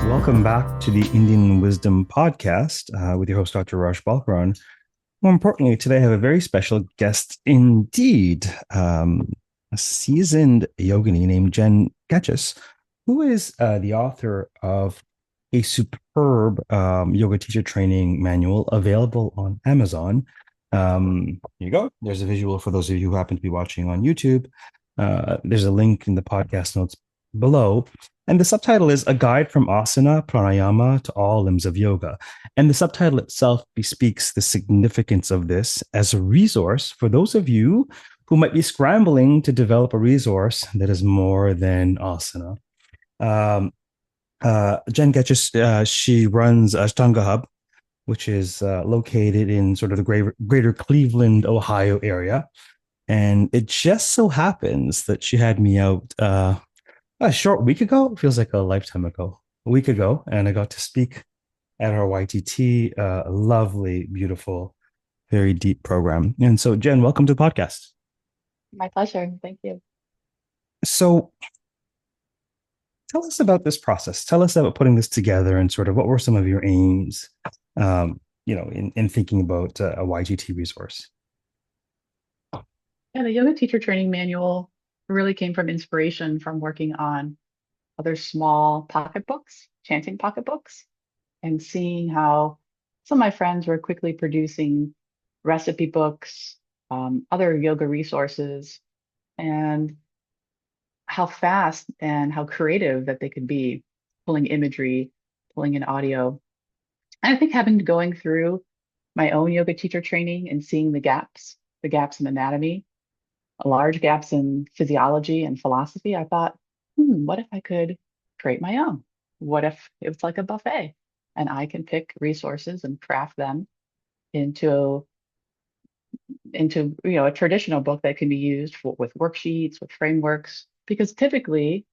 Welcome back to the Indian Wisdom Podcast with your host, Dr. Raj Balkaran. More importantly, today I have a very special guest indeed, a seasoned yogini named Jen Goetchius, who is the author of a superb yoga teacher training manual available on Amazon. Here you go. There's a visual for those of you who happen to be watching on YouTube. There's a link in the podcast notes below. And the subtitle is A Guide from Asana, Pranayama to All Limbs of Yoga. And the subtitle itself bespeaks the significance of this as a resource for those of you who might be scrambling to develop a resource that is more than asana. Jen Goetchius, she runs Ashtanga Hub, which is located in sort of the greater Cleveland, Ohio area. And it just so happens that she had me out a short week ago. It feels like a lifetime ago. A week ago, and I got to speak at our YTT, a lovely, beautiful, very deep program. And so, Jen, welcome to the podcast. My pleasure. Thank you. So, tell us about this process. Tell us about putting this together, and sort of what were some of your aims, in thinking about a YGT resource. Yeah, the yoga teacher training manual really came from inspiration from working on other small pocketbooks, chanting pocketbooks, and seeing how some of my friends were quickly producing recipe books, other yoga resources, and how fast and how creative that they could be, pulling imagery, pulling in audio. And I think having going through my own yoga teacher training and seeing the gaps in anatomy, large gaps in physiology and philosophy, I thought, what if I could create my own? What if it was like a buffet and I can pick resources and craft them into a traditional book that can be used with worksheets, with frameworks? Because typically,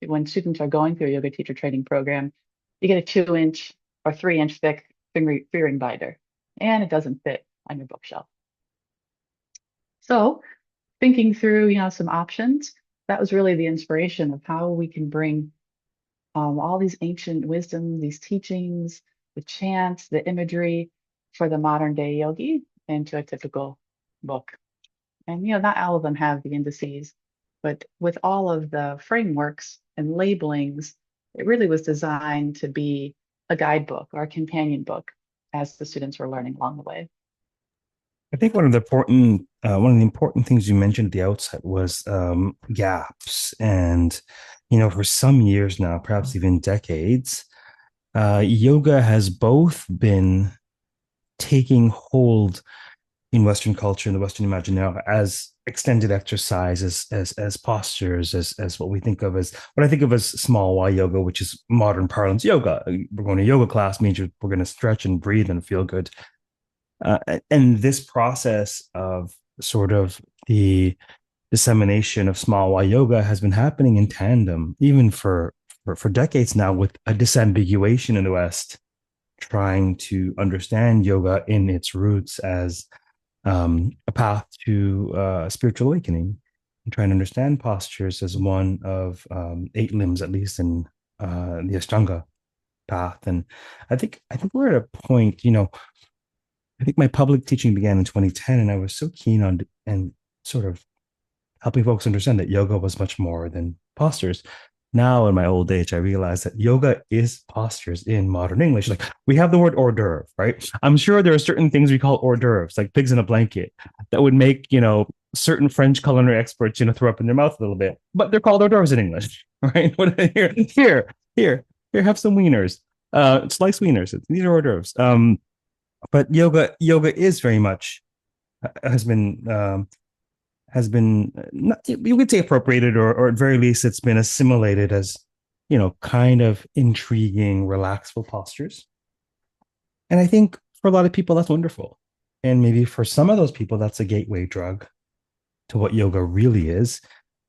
when students are going through a yoga teacher training program, you get a 2-inch or 3-inch thick fingering binder, and it doesn't fit on your bookshelf. So thinking through, some options, that was really the inspiration of how we can bring all these ancient wisdom, these teachings, the chants, the imagery for the modern day yogi into a typical book. And, not all of them have the indices, but with all of the frameworks and labelings, it really was designed to be a guidebook or a companion book as the students were learning along the way. I think one of the important things you mentioned at the outset was gaps, and for some years now, perhaps even decades, yoga has both been taking hold in Western culture and the Western imaginary as extended exercise, as postures, as what I think of as small Y yoga, which is modern parlance yoga. We're going to yoga class means we're going to stretch and breathe and feel good. And this process of sort of the dissemination of small Y yoga has been happening in tandem, even for decades now, with a disambiguation in the West, trying to understand yoga in its roots as a path to spiritual awakening, and trying to understand postures as one of 8 limbs, at least in the Ashtanga path. And I think we're at a point, I think my public teaching began in 2010, and I was so keen on and sort of helping folks understand that yoga was much more than postures. Now, in my old age, I realized that yoga is postures in modern English. Like, we have the word hors d'oeuvre, right? I'm sure there are certain things we call hors d'oeuvres, like pigs in a blanket, that would make, certain French culinary experts, throw up in their mouth a little bit, but they're called hors d'oeuvres in English, right? Here, have some wieners, sliced wieners. These are hors d'oeuvres. But yoga is very much has been not, you could say, appropriated, or at very least it's been assimilated as kind of intriguing, relaxful postures. And I think for a lot of people that's wonderful, and maybe for some of those people that's a gateway drug to what yoga really is.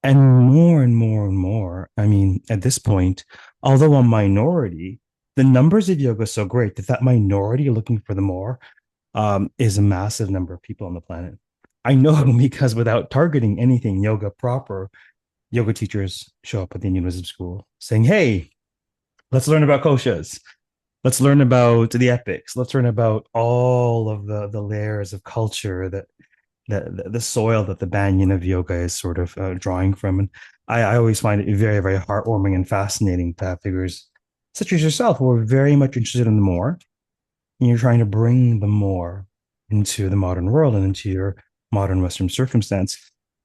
And more and more and more, I mean, at this point, although a minority, the numbers of yoga are so great that minority looking for the more is a massive number of people on the planet. I know because without targeting anything yoga proper, yoga teachers show up at the Indian Wisdom School saying, "Hey, Let's learn about koshas. Let's learn about the epics. Let's learn about all of the layers of culture that the soil that the banyan of yoga is sort of drawing from. And I always find it very, very heartwarming and fascinating to have figures such as yourself who are very much interested in the more, and you're trying to bring the more into the modern world and into your modern Western circumstance.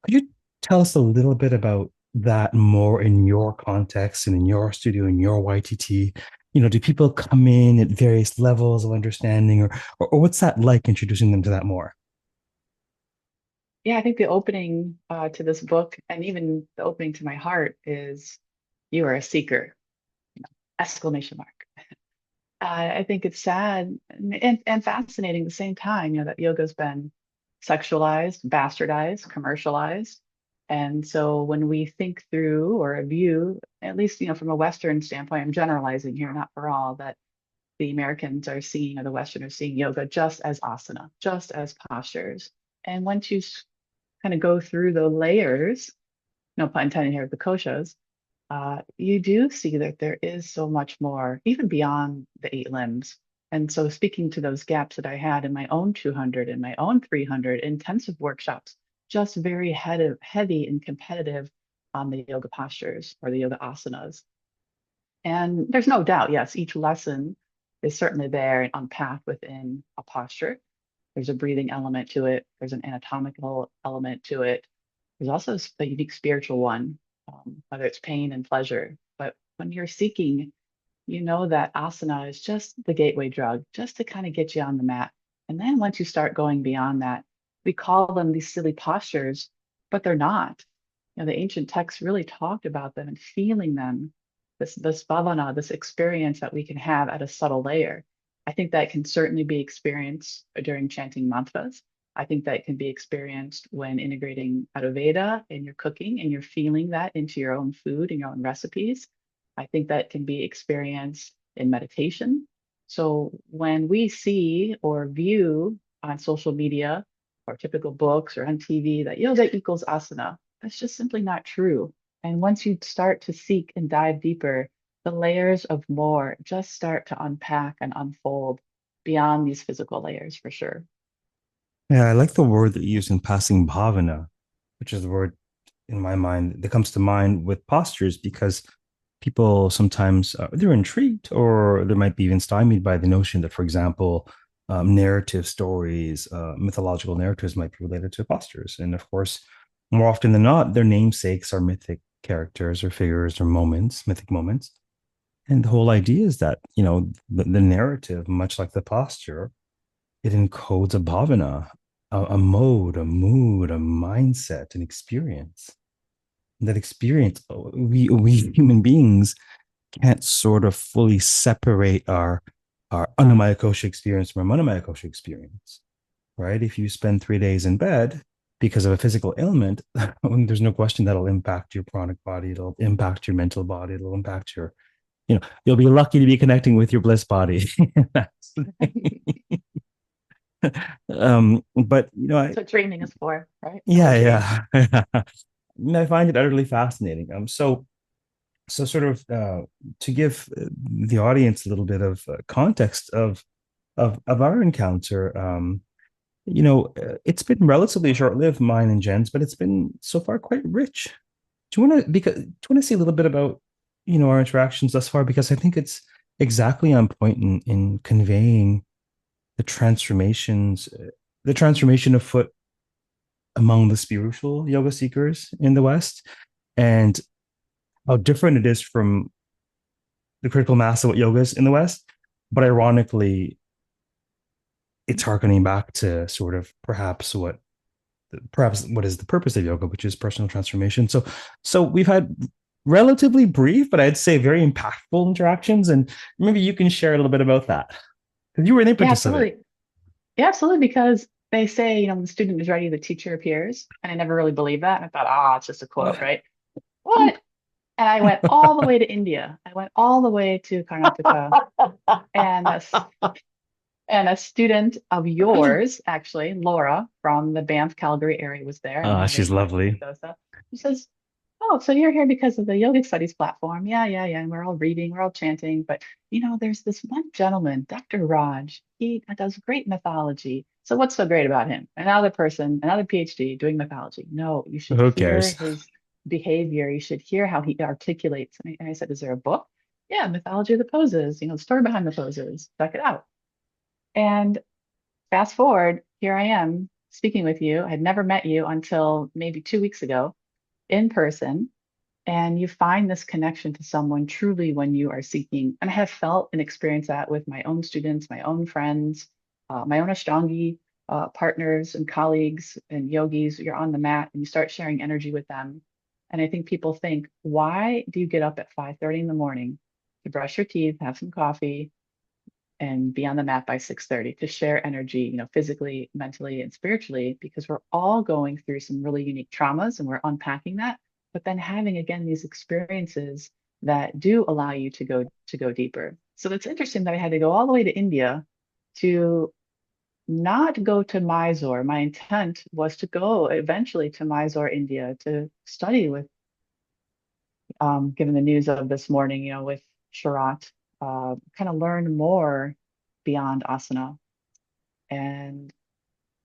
Could you tell us a little bit about that more in your context and in your studio, in your YTT? Do people come in at various levels of understanding, or what's that like introducing them to that more? Yeah, I think the opening to this book and even the opening to my heart is you are a seeker, exclamation mark. I think it's sad and fascinating at the same time, that yoga's been sexualized, bastardized, commercialized. And so when we think through or view, at least, from a Western standpoint, I'm generalizing here, not for all, that the Americans are seeing or the Westerners seeing yoga just as asana, just as postures. And once you kind of go through the layers, no pun intended here, the koshas, you do see that there is so much more, even beyond the eight limbs. And so, speaking to those gaps that I had in my own 200 and my own 300 intensive workshops, just very heavy and competitive on the yoga postures or the yoga asanas. And there's no doubt, yes, each lesson is certainly there and unpacked within a posture. There's a breathing element to it, there's an anatomical element to it. There's also a unique spiritual one, whether it's pain and pleasure. But when you're seeking, you know that asana is just the gateway drug, just to kind of get you on the mat. And then once you start going beyond that, we call them these silly postures, but they're not. The ancient texts really talked about them and feeling them, this bhavana, this experience that we can have at a subtle layer. I think that can certainly be experienced during chanting mantras. I think that can be experienced when integrating Ayurveda in your cooking and you're feeling that into your own food and your own recipes. I think that can be experienced in meditation. So when we see or view on social media or typical books or on TV that yoga equals asana, that's just simply not true. And once you start to seek and dive deeper, the layers of more just start to unpack and unfold beyond these physical layers for sure. Yeah, I like the word that you use in passing, bhavana, which is the word in my mind that comes to mind with postures because people sometimes they're intrigued or they might be even stymied by the notion that, for example, narrative stories, mythological narratives might be related to postures. And of course, more often than not, their namesakes are mythic characters or figures or moments, mythic moments. And the whole idea is that, the narrative, much like the posture, it encodes a bhavana, a mode, a mood, a mindset, an experience. And that experience, we human beings can't sort of fully separate our anamaya kosha experience from our manamaya kosha experience, right? If you spend 3 days in bed because of a physical ailment, there's no question that'll impact your pranic body. It'll impact your mental body. It'll impact you'll be lucky to be connecting with your bliss body. But That's what training is for, right? Fellowshipping. yeah, yeah. I find it utterly fascinating. So sort of to give the audience a little bit of context of our encounter. It's been relatively short-lived, mine and Jen's, but it's been so far quite rich. Do you want to see a little bit about our interactions thus far? Because I think it's exactly on point in conveying the the transformation afoot among the spiritual yoga seekers in the West, and how different it is from the critical mass of what yoga is in the West. But ironically, it's harkening back to sort of perhaps what is the purpose of yoga, which is personal transformation. So we've had relatively brief, but I'd say very impactful interactions, and maybe you can share a little bit about that because you were an Yeah, impetus of it. absolutely. Yeah, absolutely. Because they say, when the student is ready, the teacher appears. And I never really believed that. And I thought, it's just a quote, right? What? And I went all the way to India. I went all the way to Karnataka. And a student of yours, actually, Laura from the Banff, Calgary area was there. I'm She's originally from lovely. Minnesota. She says, Oh, so you're here because of the yogic studies platform. Yeah, yeah, yeah. And we're all reading, we're all chanting. But there's this one gentleman, Dr. Raj. He does great mythology. So what's so great about him? Another person, another PhD doing mythology. No, you should Who hear cares? his behavior. You should hear how he articulates. And I said, is there a book? Yeah, Mythology of the Poses, the story behind the poses. Check it out. And fast forward, here I am speaking with you. I had never met you until maybe 2 weeks ago in person, and you find this connection to someone truly when you are seeking. And I have felt and experienced that with my own students, my own friends, my own Ashtangi partners and colleagues and yogis. You're on the mat and you start sharing energy with them. And I think people think, why do you get up at 5:30 in the morning to brush your teeth, have some coffee, and be on the mat by 6:30 to share energy, physically, mentally, and spiritually, because we're all going through some really unique traumas and we're unpacking that, but then having again these experiences that do allow you to go deeper. So it's interesting that I had to go all the way to India to not go to Mysore. My intent was to go eventually to Mysore, India, to study with, given the news of this morning, with Sharat, kind of learn more beyond asana. And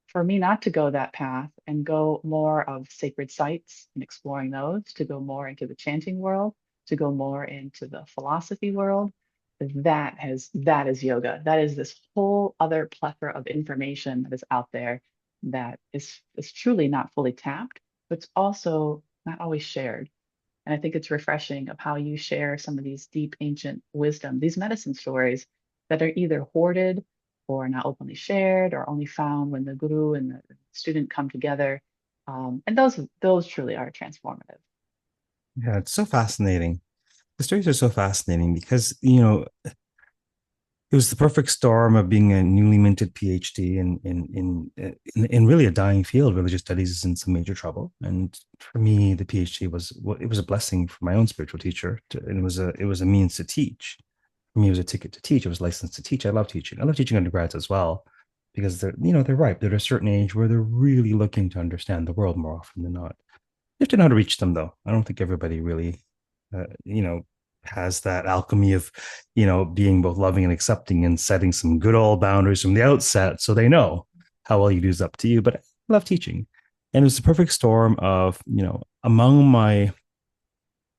for me not to go that path and go more of sacred sites and exploring those, to go more into the chanting world, to go more into the philosophy world, that is yoga. That is this whole other plethora of information that is out there that is truly not fully tapped, but it's also not always shared. And I think it's refreshing of how you share some of these deep ancient wisdom, these medicine stories that are either hoarded or not openly shared or only found when the guru and the student come together. And those truly are transformative. Yeah, it's so fascinating. The stories are so fascinating because, it was the perfect storm of being a newly minted PhD in really a dying field. Religious studies is in some major trouble, and for me, the PhD was it was a blessing for my own spiritual teacher, and it was a means to teach. For me, it was a ticket to teach. It was licensed to teach. I love teaching. I love teaching undergrads as well because they're ripe. They're at a certain age where they're really looking to understand the world more often than not. You have to know how to reach them, though. I don't think everybody really, uh, you know, has that alchemy of, being both loving and accepting and setting some good old boundaries from the outset so they know how well you do is up to you. But I love teaching. And it was the perfect storm of, among my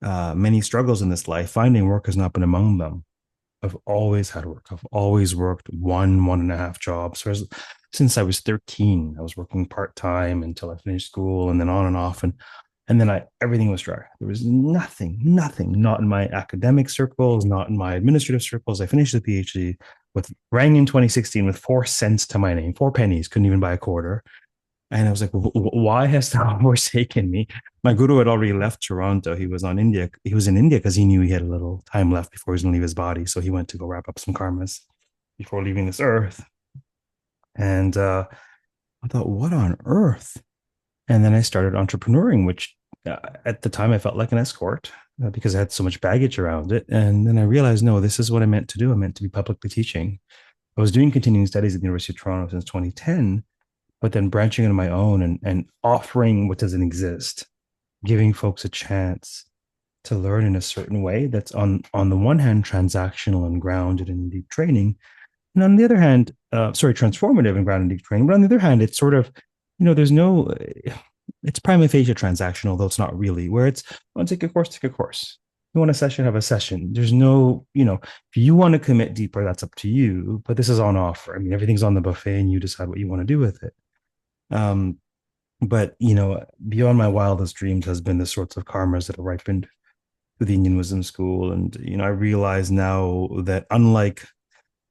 many struggles in this life, finding work has not been among them. I've always had work. I've always worked one and a half jobs. Since I was 13, I was working part time until I finished school, and then on and off. And then everything was dry. There was nothing, not in my academic circles, not in my administrative circles. I finished the PhD rang in 2016 with 4 cents to my name, 4 pennies, couldn't even buy a quarter. And I was like, why has thou forsaken me? My guru had already left Toronto. He was on India. He was in India because he knew he had a little time left before he was going to leave his body. So he went to go wrap up some karmas before leaving this earth. And I thought, what on earth? And then I started entrepreneuring, which at the time I felt like an escort because I had so much baggage around it. And then I realized, no, this is what I meant to do. I meant to be publicly teaching. I was doing continuing studies at the University of Toronto since 2010, but then branching into my own and offering what doesn't exist, giving folks a chance to learn in a certain way that's on the one hand transactional and grounded in deep training, and on the other hand, transformative and grounded in deep training. But on the other hand, it's sort of, there's no, it's prima facie transactional, though it's not really. Where it's, want to take a course, take a course. You want a session, have a session. There's no, if you want to commit deeper, that's up to you. But this is on offer. I mean, everything's on the buffet, and you decide what you want to do with it. Um, but beyond my wildest dreams has been the sorts of karmas that have ripened through the Indian wisdom school. And I realize now that unlike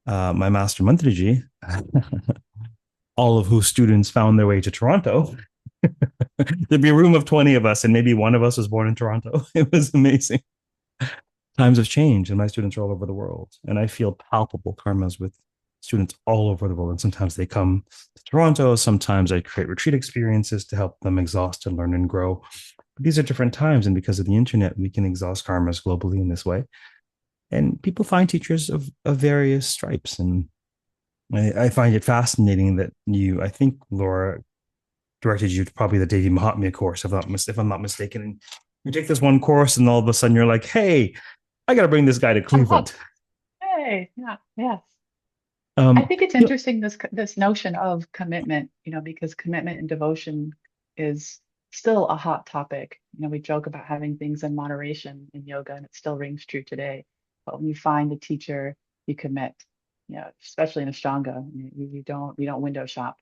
my master Mantriji, all of whose students found their way to Toronto, there'd be a room of 20 of us, and maybe one of us was born in Toronto. It was amazing. Times have changed, and my students are all over the world. And I feel palpable karmas with students all over the world. And sometimes they come to Toronto. Sometimes I create retreat experiences to help them exhaust and learn and grow. But these are different times. And because of the internet, we can exhaust karmas globally in this way. And people find teachers of various stripes. And I find it fascinating that I think Laura directed you to probably the Devi Mahatmya course, if I'm not mistaken. You take this one course, and all of a sudden you're like, hey, I got to bring this guy to I'm Cleveland. hooked. Hey, yeah, yes. I Um, think it's you know, interesting this notion of commitment, because commitment and devotion is still a hot topic. We joke about having things in moderation in yoga, and it still rings true today. But when you find a teacher, you commit. Especially in Ashtanga, you don't window shop.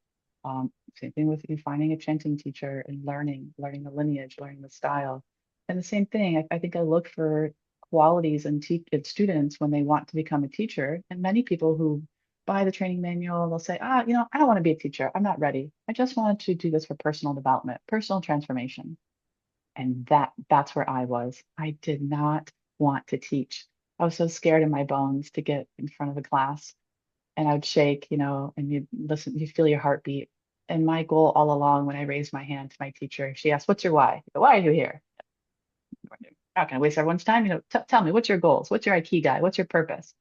Same thing with you finding a chanting teacher and learning the lineage, learning the style. And the same thing, I think I look for qualities in students when they want to become a teacher. And many people who buy the training manual, they'll say, I don't want to be a teacher. I'm not ready. I just wanted to do this for personal development, personal transformation. And that's where I was. I did not want to teach. I was so scared in my bones to get in front of a class, and I would shake, and you listen, you feel your heartbeat. And my goal all along when I raised my hand to my teacher, she asked, "What's your why? I go, why are you here? Not going to waste everyone's time. Tell me, what's your goals? What's your ikigai? What's your purpose?"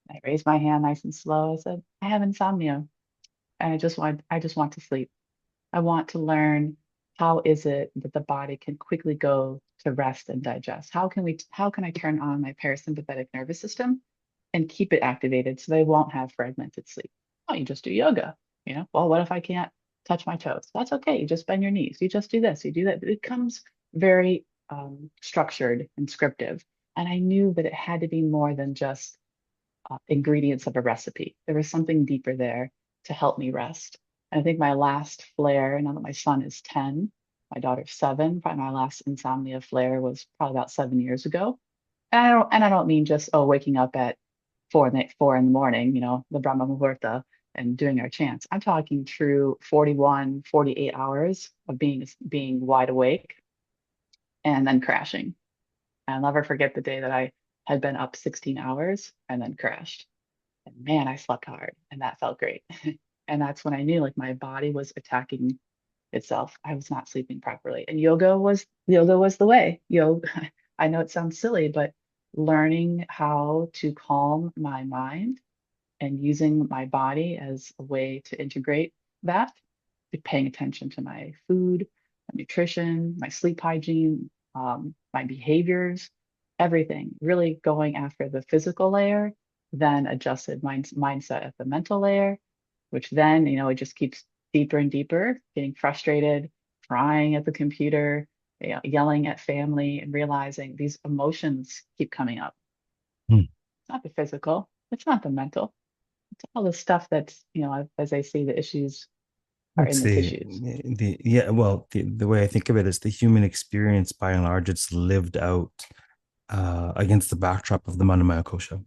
I raised my hand nice and slow. I said, "I have insomnia, and I just want to sleep. I want to learn how is it that the body can quickly go to rest and digest. How can I turn on my parasympathetic nervous system and keep it activated so they won't have fragmented sleep? Oh, you just do yoga. Well, what if I can't touch my toes? That's okay. You just bend your knees. You just do this. You do that. It becomes very structured and scriptive. And I knew that it had to be more than just ingredients of a recipe. There was something deeper there to help me rest. And I think my last flare, now that my son is 10, my daughter's 7, probably my last insomnia flare was probably about 7 years ago. And I don't mean just waking up at 4 in the morning, the Brahma Muhurta and doing our chants. I'm talking true 41, 48 hours of being wide awake and then crashing. And I'll never forget the day that I had been up 16 hours and then crashed. And man, I slept hard and that felt great. And that's when I knew like my body was attacking itself. I was not sleeping properly. And yoga was the way. I know it sounds silly, but learning how to calm my mind and using my body as a way to integrate that, paying attention to my food, my nutrition, my sleep hygiene, my behaviors, everything, really going after the physical layer, then adjusted mindset at the mental layer, which then, it just keeps deeper and deeper, getting frustrated, crying at the computer, yelling at family, and realizing these emotions keep coming up. hmm, It's not the physical, it's not the mental, it's all the stuff that's, as I say, the issues are in it's the tissues. the yeah. Well, the way I think of it is the human experience, by and large, it's lived out against the backdrop of the Manamaya Kosha,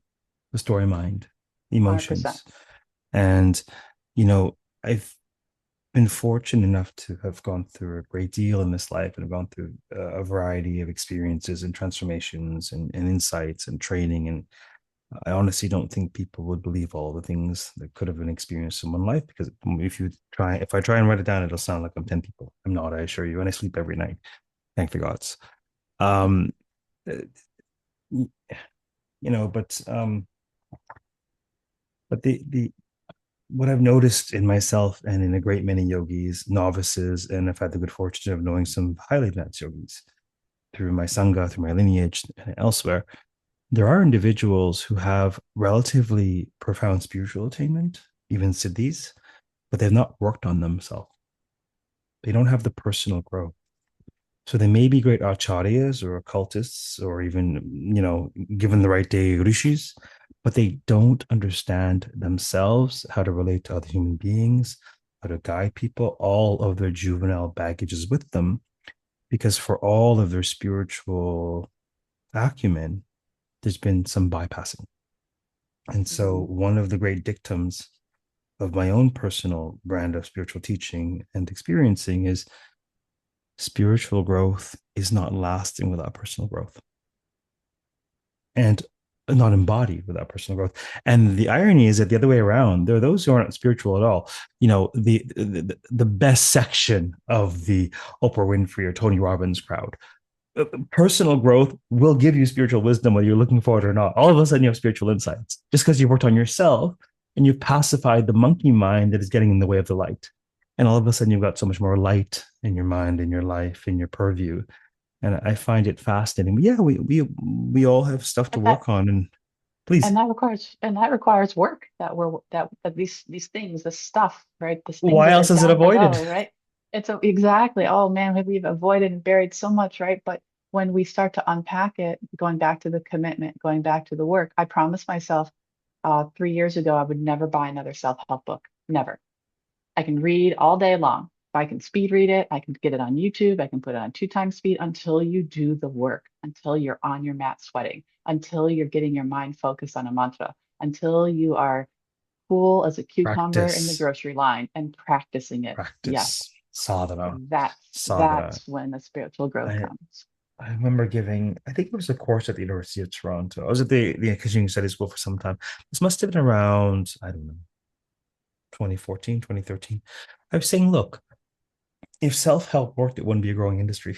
the story mind, 100%. emotions, and you know, I've been fortunate enough to have gone through a great deal in this life and have gone through a variety of experiences and transformations and insights and training. And I honestly don't think people would believe all the things that could have been experienced in one life, because if I try and write it down, it'll sound like I'm 10 people. I'm not, I assure you. And I sleep every night. Thank the gods. Um, uh, but the what I've noticed in myself and in a great many yogis, novices, and I've had the good fortune of knowing some highly advanced yogis through my sangha, through my lineage, and elsewhere, there are individuals who have relatively profound spiritual attainment, even siddhis, but they've not worked on themselves. They don't have the personal growth. So they may be great acharyas or occultists or even, given the right day, rishis, but they don't understand themselves, how to relate to other human beings, how to guide people. All of their juvenile baggage is with them because for all of their spiritual acumen, there's been some bypassing. And so Mhm. one of the great dictums of my own personal brand of spiritual teaching and experiencing is spiritual growth is not lasting without personal growth and not embodied without personal growth. And the irony is that the other way around, there are those who aren't spiritual at all. The best section of the Oprah Winfrey or Tony Robbins crowd. Personal growth will give you spiritual wisdom whether you're looking for it or not. All of a sudden, you have spiritual insights just because you've worked on yourself and you've pacified the monkey mind that is getting in the way of the light. And all of a sudden, you've got so much more light in your mind, in your life, in your purview. And I find it fascinating. But yeah, we all have stuff to And that work on. And please, and that requires work that these things, this stuff, right? These things why that are else is it down avoided? below, right? Exactly. Oh man, we've avoided and buried so much, right? But when we start to unpack it, going back to the commitment, going back to the work, I promised myself 3 years ago I would never buy another self-help book. Never. I can read all day long. If I can speed read it, I can get it on YouTube, I can put it on 2 times speed until you do the work, until you're on your mat sweating, until you're getting your mind focused on a mantra, until you are cool as a cucumber in the Practice, grocery line and practicing it. Yes, practice, sadhana, sadhana. that's when the spiritual growth I comes. I remember giving, I think it was a course at the University of Toronto. I was at the Continuing Studies School for some time. This must have been around, I don't know, 2014, 2013. I was saying, look, if self-help worked, it wouldn't be a growing industry.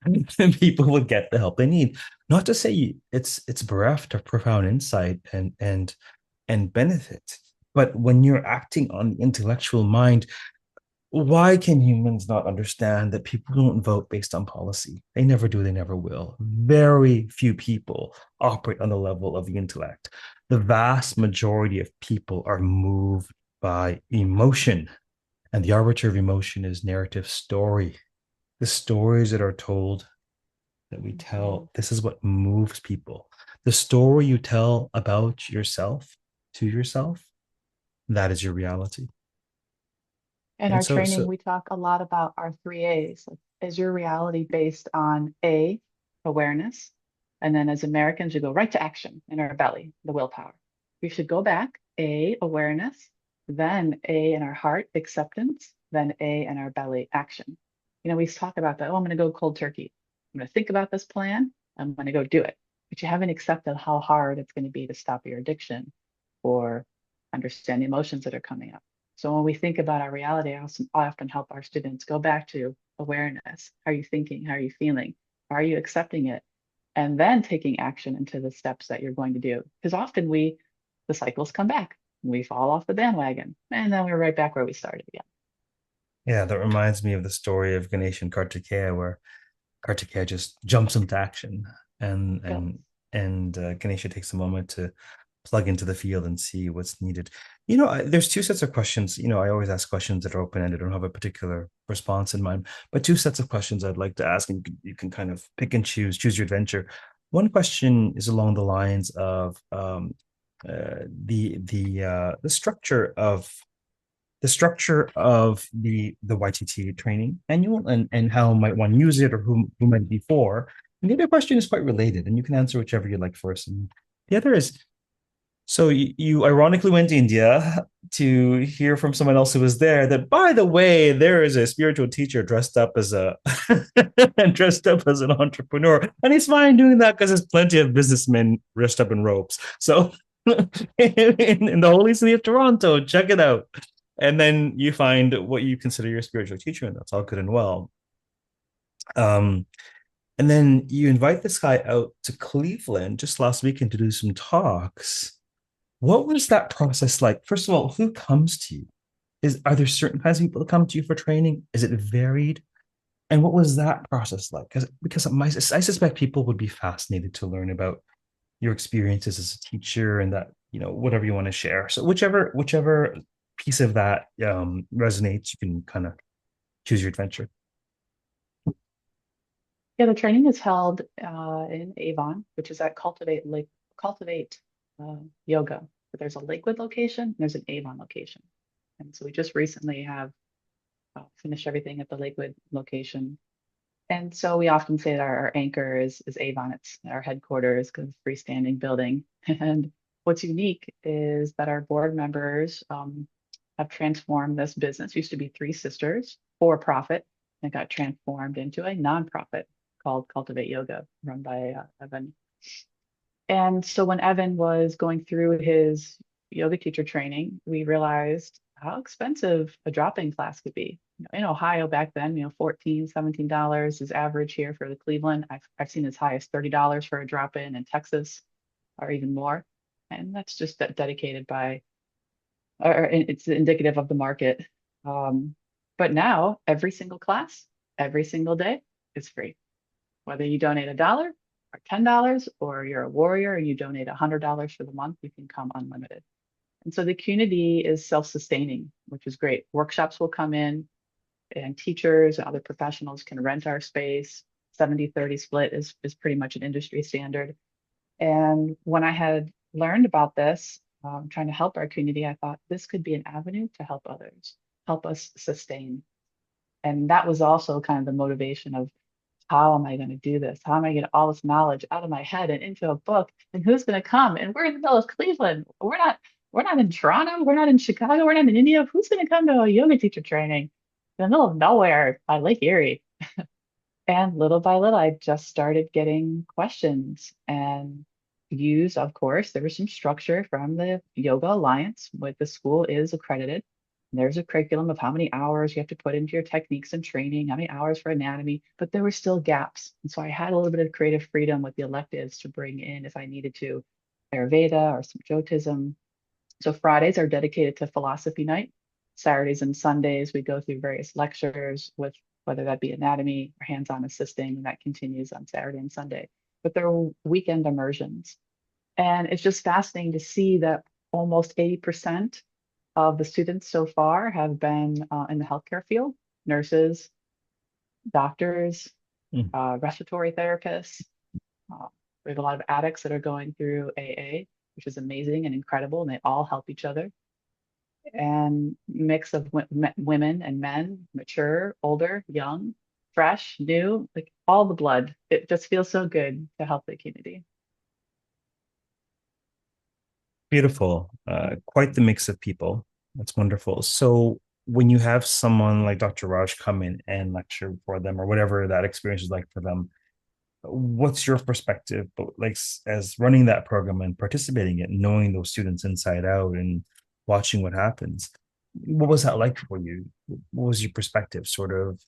And people would get the help they need. Not to say it's bereft of profound insight and benefit, but when you're acting on the intellectual mind, why can humans not understand that people don't vote based on policy? They never do, they never will. Very few people operate on the level of the intellect. The vast majority of people are moved by emotion, and the arbiter of emotion is narrative story. The stories that are told, that we Mhm. tell, this is what moves people. The story you tell about yourself to yourself, that is your reality. In And our so, training, so we talk a lot about our 3 A's. Like, is your reality based on A, awareness? And then as Americans, you go right to action in our belly, the willpower. We should go back, A, awareness, then A in our heart, acceptance, then A in our belly, action. We talk about that. Oh, I'm going to go cold turkey. I'm going to think about this plan. I'm going to go do it. But you haven't accepted how hard it's going to be to stop your addiction or understand the emotions that are coming up. So when we think about our reality, I often help our students go back to awareness. How are you thinking? How are you feeling? Are you accepting it? And then taking action into the steps that you're going to do. Because often the cycles come back. We fall off the bandwagon and then we're right back where we started again. yeah, that reminds me of the story of Ganesh and Kartikeya, where Kartikeya just jumps into action, and Yes. and Ganesha takes a moment to plug into the field and see what's needed. There's two sets of questions. I always ask questions that are open ended. I don't have a particular response in mind, but two sets of questions I'd like to ask, and you can kind of pick and choose your adventure. One question is along the lines of the structure of the YTT training annual, and how might one use it, or who might it be for. And the other question is quite related, and you can answer whichever you like first. And the other is, so you ironically went to India to hear from someone else who was there that, by the way, there is a spiritual teacher dressed up as a dressed up as an entrepreneur, and he's fine doing that because there's plenty of businessmen dressed up in robes. So in the holy city of Toronto, check it out. And then you find what you consider your spiritual teacher, and that's all good and well. Um, and then you invite this guy out to Cleveland just last weekend to do some talks. What was that process like? First of all, who comes to you? Are there certain kinds of people that come to you for training? Is it varied? And what was that process like? I suspect people would be fascinated to learn about your experiences as a teacher, and that, whatever you want to share. So whichever piece of that resonates, you can kind of choose your adventure. Yeah, the training is held in Avon, which is at Cultivate Yoga. But there's a Lakewood location, and there's an Avon location. And so we just recently have finished everything at the Lakewood location. And so we often say that our anchor is Avon. It's our headquarters because it's a freestanding building. And what's unique is that our board members have transformed this business. It used to be three sisters for profit, and got transformed into a nonprofit called Cultivate Yoga, run by Evan. And so when Evan was going through his yoga teacher training, we realized how expensive a drop-in class could be. In Ohio back then, $14, $17 is average here for the Cleveland. I've seen as high as $30 for a drop-in in Texas, or even more. And that's just dedicated by, or it's indicative of the market. Um, but now every single class, every single day is free. Whether you donate $1 or $10, or you're a warrior and you donate $100 for the month, you can come unlimited. And so the community is self-sustaining, which is great. Workshops will come in, and teachers and other professionals can rent our space. 70-30 split is pretty much an industry standard. And when I had learned about this, trying to help our community, I thought this could be an avenue to help others, help us sustain. And that was also kind of the motivation of, how am I going to do this? How am I going to get all this knowledge out of my head and into a book? And who's going to come? And we're in the middle of Cleveland. We're not in Toronto. We're not in Chicago. We're not in India. Who's going to come to a yoga teacher training in the middle of nowhere by Lake Erie? And little by little, I just started getting questions and views. Of course, there was some structure from the Yoga Alliance, with the school is accredited. There's a curriculum of how many hours you have to put into your techniques and training, how many hours for anatomy, but there were still gaps. And so I had a little bit of creative freedom with the electives to bring in, if I needed to, Ayurveda or some Jyotism. So Fridays are dedicated to philosophy night. Saturdays and Sundays, we go through various lectures with, whether that be anatomy or hands-on assisting, and that continues on Saturday and Sunday. But there are weekend immersions. And it's just fascinating to see that almost 80% of the students so far have been in the healthcare field: nurses, doctors, Mm. respiratory therapists. Uh, we have a lot of addicts that are going through AA, which is amazing and incredible, and they all help each other. And mix of women and men, mature, older, young, fresh, new, like all the blood. It just feels so good to help the community. Beautiful. Quite the mix of people. That's wonderful. So when you have someone like Dr. Raj come in and lecture for them, or whatever that experience is like for them, what's your perspective, but like as running that program and participating in it, knowing those students inside out and watching what happens? What was that like for you? What was your perspective? Sort of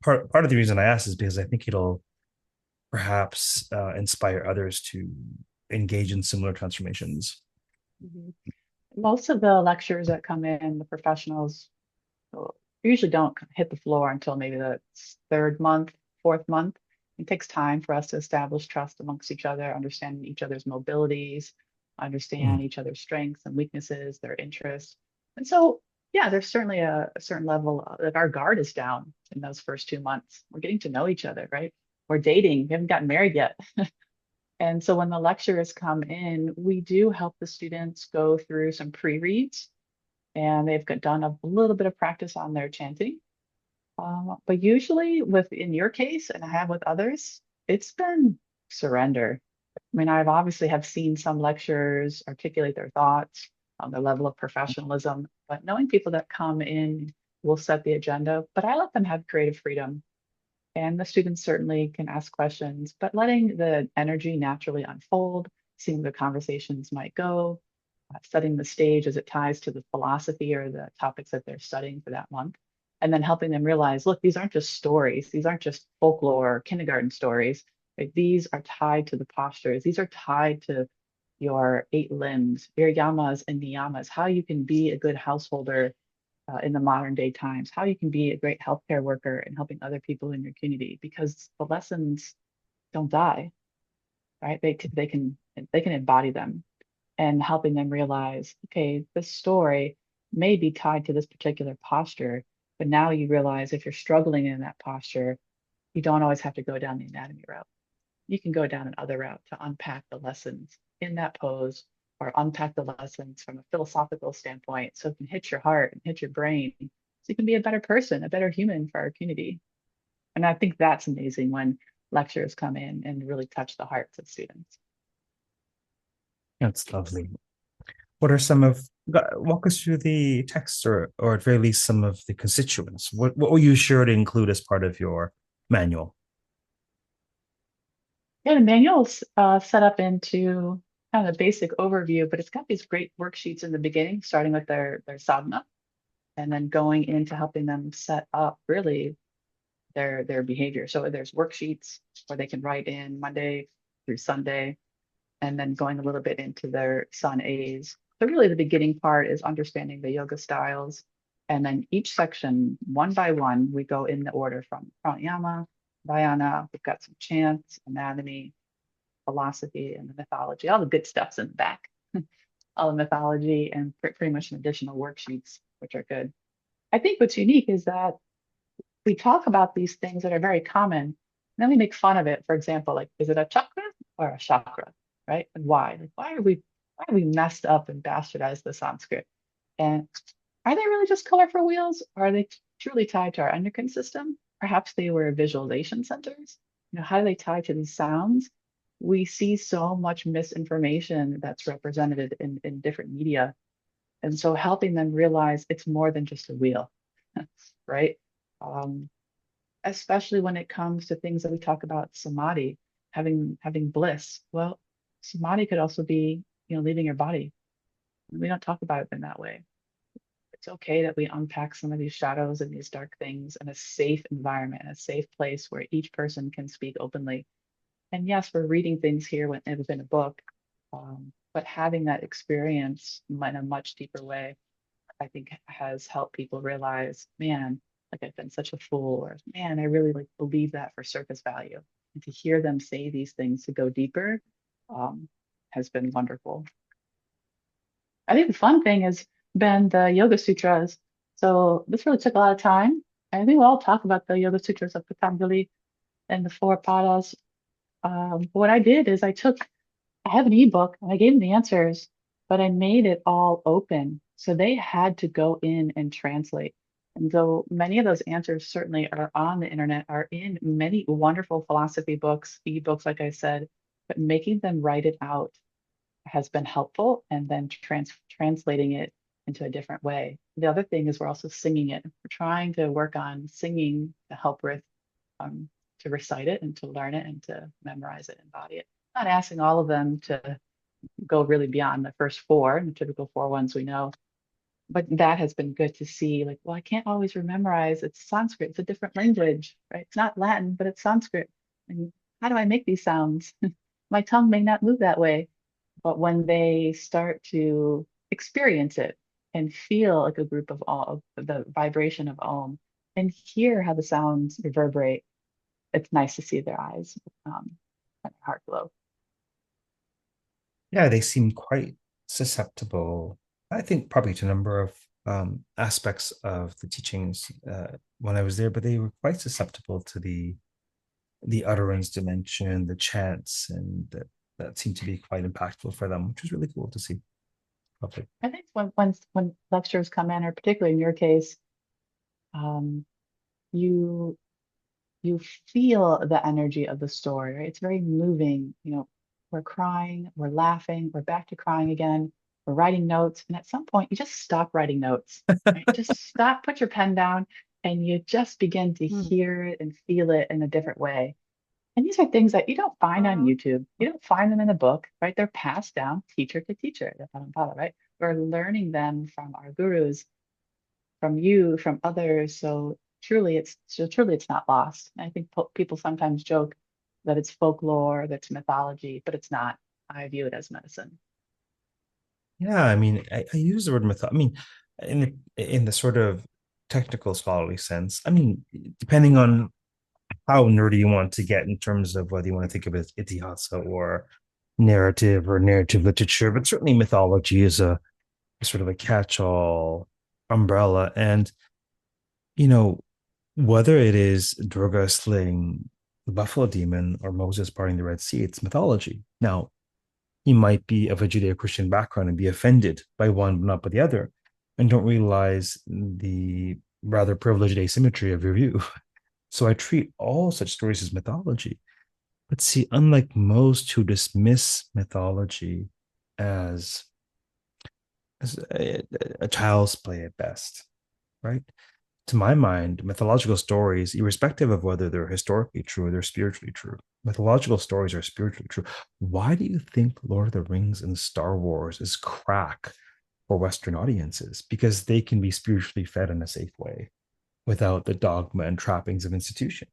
part of the reason I asked is because I think it'll perhaps inspire others to engage in similar transformations. Mhm. Most of the lecturers that come in, the professionals, usually don't hit the floor until maybe the third month, fourth month. It takes time for us to establish trust amongst each other, understand each other's mobilities, Mm. understand each other's strengths and weaknesses, their interests. And so, yeah, there's certainly a certain level that our guard is down in those first 2 months. We're getting to know each other, right? We're dating. We haven't gotten married yet. And so when the lecturers come in, we do help the students go through some pre-reads, and they've done a little bit of practice on their chanting. But usually, in your case, and I have with others, it's been surrender. I mean, I've obviously have seen some lecturers articulate their thoughts on their level of professionalism, but knowing people that come in will set the agenda, but I let them have creative freedom. And the students certainly can ask questions, but letting the energy naturally unfold, seeing where the conversations might go, setting the stage as it ties to the philosophy or the topics that they're studying for that month. And then helping them realize, look, these aren't just stories. These aren't just folklore or kindergarten stories. Like, these are tied to the postures. These are tied to your 8 limbs, your yamas and niyamas, how you can be a good householder in the modern day times, how you can be a great healthcare worker and helping other people in your community, because the lessons don't die, right? They can embody them, and helping them realize, okay, this story may be tied to this particular posture, but now you realize if you're struggling in that posture, you don't always have to go down the anatomy route. You can go down another route to unpack the lessons in that pose, or unpack the lessons from a philosophical standpoint, so it can hit your heart and hit your brain, so you can be a better person, a better human for our community. And I think that's amazing when lecturers come in and really touch the hearts of students. That's lovely. What are some of walk us through the text, or at very least some of the constituents? What were you sure to include as part of your manual? Yeah, the manual's set up into kind of a basic overview, but it's got these great worksheets in the beginning, starting with their sadhana, and then going into helping them set up really their behavior. So there's worksheets where they can write in Monday through Sunday, and then going a little bit into their sun A's. So really the beginning part is understanding the yoga styles. And then each section, one by one, we go in the order from pranayama, Vayana, we've got some chants, anatomy, philosophy, and the mythology. All the good stuff's in the back. All the mythology and pretty much some additional worksheets, which are good. I think what's unique is that we talk about these things that are very common, and then we make fun of it. For example, like, is it a chakra or a chakra, right? And why? Like, why are we messed up and bastardized the Sanskrit? And are they really just colorful wheels, or are they truly tied to our endocrine system? Perhaps they were visualization centers. How do they tie to these sounds? We see so much misinformation that's represented in different media. And so helping them realize it's more than just a wheel, right? Um, Especially when it comes to things that we talk about samadhi, having bliss. Well, samadhi could also be, leaving your body. We don't talk about it in that way. It's okay that we unpack some of these shadows and these dark things in a safe environment, a safe place where each person can speak openly. And yes, we're reading things here within a book, but having that experience in a much deeper way, I think has helped people realize, man, like I've been such a fool, or man, I really like believe that for surface value. And to hear them say these things to go deeper, um, has been wonderful. I think the fun thing has been the Yoga Sutras. So this really took a lot of time. I think we'll all talk about the Yoga Sutras of Patanjali and the four padas. What I did is I have an ebook and I gave them the answers, but I made it all open. So they had to go in and translate. And though many of those answers certainly are on the internet, are in many wonderful philosophy books, ebooks, like I said, but making them write it out has been helpful, and then translating it into a different way. The other thing is we're also singing it. We're trying to work on singing to help with to recite it and to learn it and to memorize it, embody it. Not asking all of them to go really beyond the first four, the typical four ones we know, but that has been good to see. Like, well, I can't always memorize. It's Sanskrit. It's a different language, right? It's not Latin, but it's Sanskrit. And how do I make these sounds? My tongue may not move that way, but when they start to experience it and feel like a group of all, the vibration of Om, and hear how the sounds reverberate, it's nice to see their eyes and their heart glow. Yeah, they seem quite susceptible. I think probably to a number of aspects of the teachings when I was there, but they were quite susceptible to the utterance dimension, the chants, and that seemed to be quite impactful for them, which was really cool to see. Lovely. I think when lectures come in, or particularly in your case, um, you you feel the energy of the story, right? It's very moving. We're crying, we're laughing, we're back to crying again, we're writing notes. And at some point, you just stop writing notes, right? Just stop, put your pen down, and you just begin to hear it and feel it in a different way. And these are things that you don't find on YouTube. You don't find them in a book, right? They're passed down teacher to teacher, the Parampara, right? We're learning them from our gurus, from you, from others. So truly it's not lost. I think people sometimes joke that it's folklore, that's mythology, but it's not. I view it as medicine. Yeah, I mean, I use the word myth. I mean, in the sort of technical scholarly sense. I mean, depending on how nerdy you want to get in terms of whether you want to think of it as itihasa or narrative literature, but certainly mythology is a sort of a catch-all umbrella. And you know, whether it is Durga slaying the buffalo demon or Moses parting the Red Sea, it's mythology. Now, he might be of a Judeo-Christian background and be offended by one but not by the other, and don't realize the rather privileged asymmetry of your view. So I treat all such stories as mythology. But see, unlike most who dismiss mythology as a child's play at best, right? To my mind, mythological stories, irrespective of whether they're historically true or they're spiritually true, mythological stories are spiritually true. Why do you think Lord of the Rings and Star Wars is crack for Western audiences? Because they can be spiritually fed in a safe way without the dogma and trappings of institution.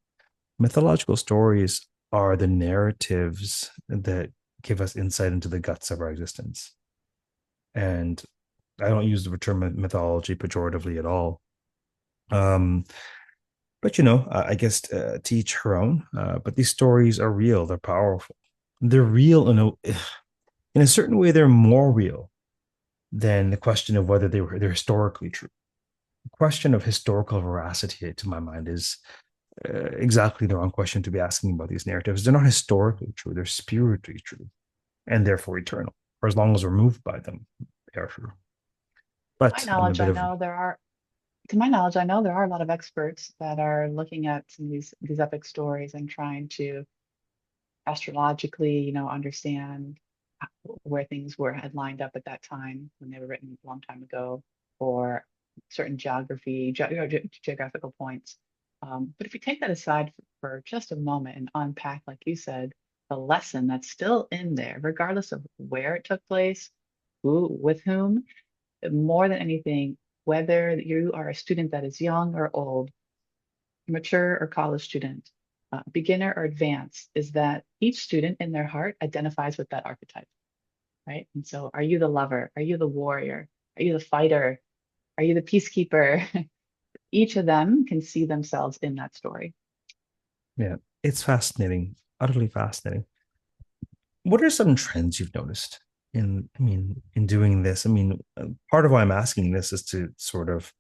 Mythological stories are the narratives that give us insight into the guts of our existence. And I don't use the term mythology pejoratively at all. Um, But I guess to each her own. But these stories are real. They're powerful. They're real in a certain way. They're more real than the question of whether they're historically true. The question of historical veracity, to my mind, is exactly the wrong question to be asking about these narratives. They're not historically true. They're spiritually true, and therefore eternal. For as long as we're moved by them, they are true. My But I'm a knowledge, bit I of know there are, to my knowledge, I know there are a lot of experts that are looking at some of these epic stories and trying to astrologically, understand where things were had lined up at that time when they were written a long time ago, or certain geography, geographical points. But if you take that aside for just a moment and unpack, like you said, the lesson that's still in there, regardless of where it took place, who, with whom, more than anything, whether you are a student that is young or old, mature or college student, beginner or advanced, is that each student in their heart identifies with that archetype, right? And so, are you the lover? Are you the warrior? Are you the fighter? Are you the peacekeeper? Each of them can see themselves in that story. Yeah, it's fascinating, utterly fascinating. What are some trends you've noticed in doing this? Part of why I'm asking this is to sort of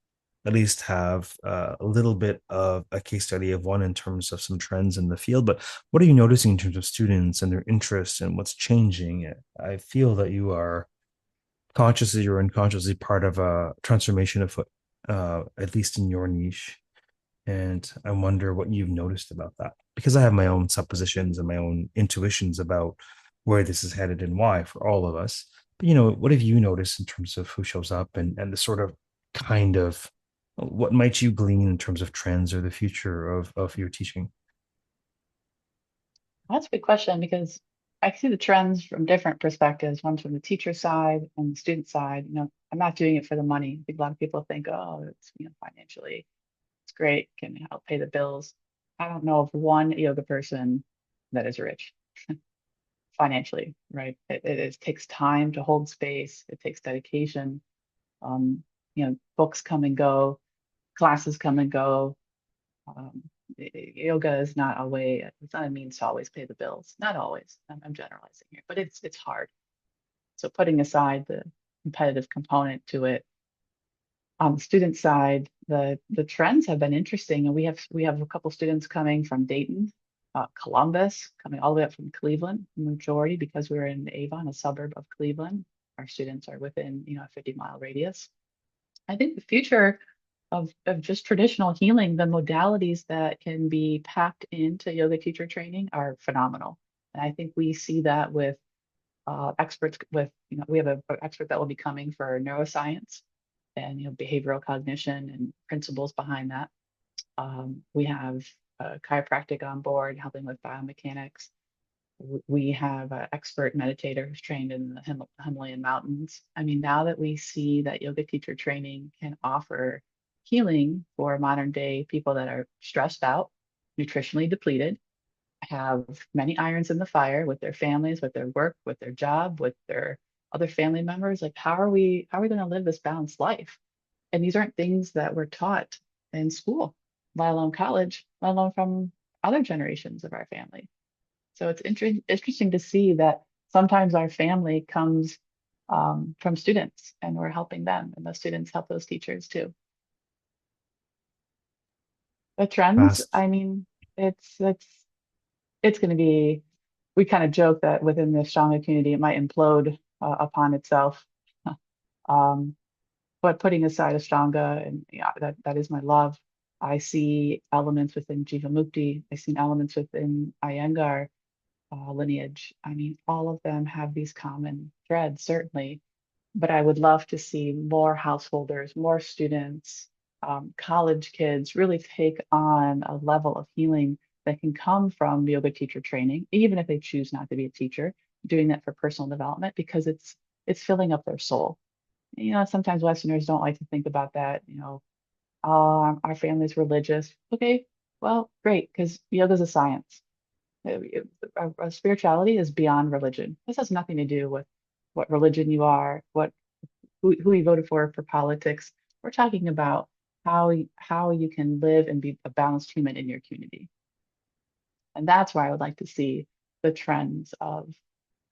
at least have a little bit of a case study of one in terms of some trends in the field. But what are you noticing in terms of students and their interests and what's changing? I feel that you are consciously or unconsciously part of a transformation of at least in your niche. And I wonder what you've noticed about that because I have my own suppositions and my own intuitions about where this is headed and why for all of us. But what have you noticed in terms of who shows up and the sort of kind of what might you glean in terms of trends or the future of your teaching? That's a good question because I see the trends from different perspectives. One's from the teacher side and the student side. I'm not doing it for the money. I think a lot of people think, oh, it's financially, it's great, can help pay the bills. I don't know of one yoga person that is rich financially, right? It takes time to hold space. It takes dedication. Um, books come and go, classes come and go. Um, Yoga is not a way, it's not a means to always pay the bills. Not always. I'm generalizing here, but it's hard. So putting aside the competitive component to it, on the student side, the trends have been interesting, and we have a couple students coming from Dayton, Columbus, coming all the way up from Cleveland, majority because we're in Avon, a suburb of Cleveland. Our students are within a 50-mile radius. I think the future of just traditional healing, the modalities that can be packed into yoga teacher training are phenomenal. And I think we see that with experts with, we have an expert that will be coming for neuroscience and, behavioral cognition and principles behind that. We have a chiropractic on board helping with biomechanics. We have an expert meditator who's trained in the Himalayan mountains. I mean, now that we see that yoga teacher training can offer healing for modern day people that are stressed out, nutritionally depleted, have many irons in the fire with their families, with their work, with their job, with their other family members, like how are we going to live this balanced life? And these aren't things that were taught in school, let alone college, let alone from other generations of our family. So it's interesting to see that sometimes our family comes from students and we're helping them, and those students help those teachers too. The trends, Fast. I mean, it's going to be. We kind of joke that within the Ashtanga community, it might implode upon itself. Um, but putting aside Ashtanga, and yeah, that is my love. I see elements within Jivamukti. I see elements within Iyengar lineage. I mean, all of them have these common threads, certainly, but I would love to see more householders, more students, college kids really take on a level of healing that can come from yoga teacher training, even if they choose not to be a teacher, doing that for personal development because it's filling up their soul. Sometimes Westerners don't like to think about that. Our family's religious. Okay, well, great, because yoga is a science. Our spirituality is beyond religion. This has nothing to do with what religion you are, who you voted for politics. We're talking about how you can live and be a balanced human in your community. And that's where I would like to see the trends of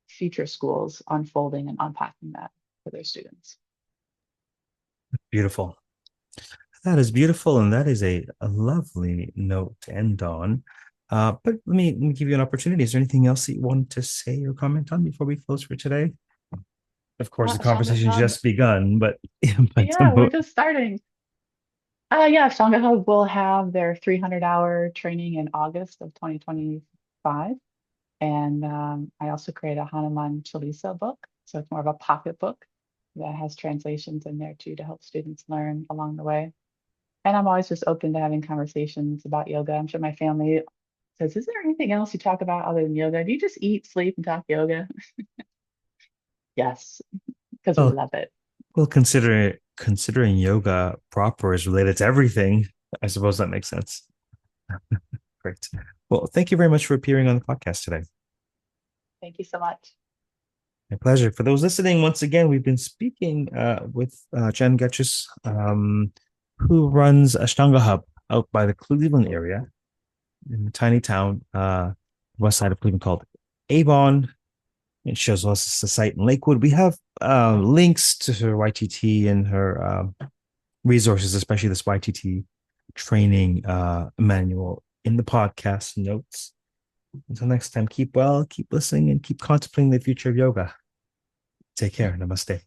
future schools unfolding and unpacking that for their students. Beautiful. That is beautiful, and that is a lovely note to end on. But let me give you an opportunity. Is there anything else that you want to say or comment on before we close for today? Of course, the Shanga conversation's Hub, just begun, but but yeah, we're just starting. Yeah, Shanga Hub will have their 300-hour training in August of 2025. And I also create a Hanuman Chalisa book. So it's more of a pocket book that has translations in there too to help students learn along the way. And I'm always just open to having conversations about yoga. I'm sure my family says, is there anything else you talk about other than yoga? Do you just eat, sleep, and talk yoga? Yes, because we well, love it. well, considering yoga proper is related to everything, I suppose that makes sense. Great. Well, thank you very much for appearing on the podcast today. Thank you so much. My pleasure. For those listening, once again, we've been speaking with Jen Goetchius, who runs Ashtanga Hub out by the Cleveland area in a tiny town, west side of Cleveland called Avon. It shows us the site in Lakewood. We have links to her YTT and her resources, especially this YTT training manual in the podcast notes. Until next time, keep well, keep listening, and keep contemplating the future of yoga. Take care. Namaste.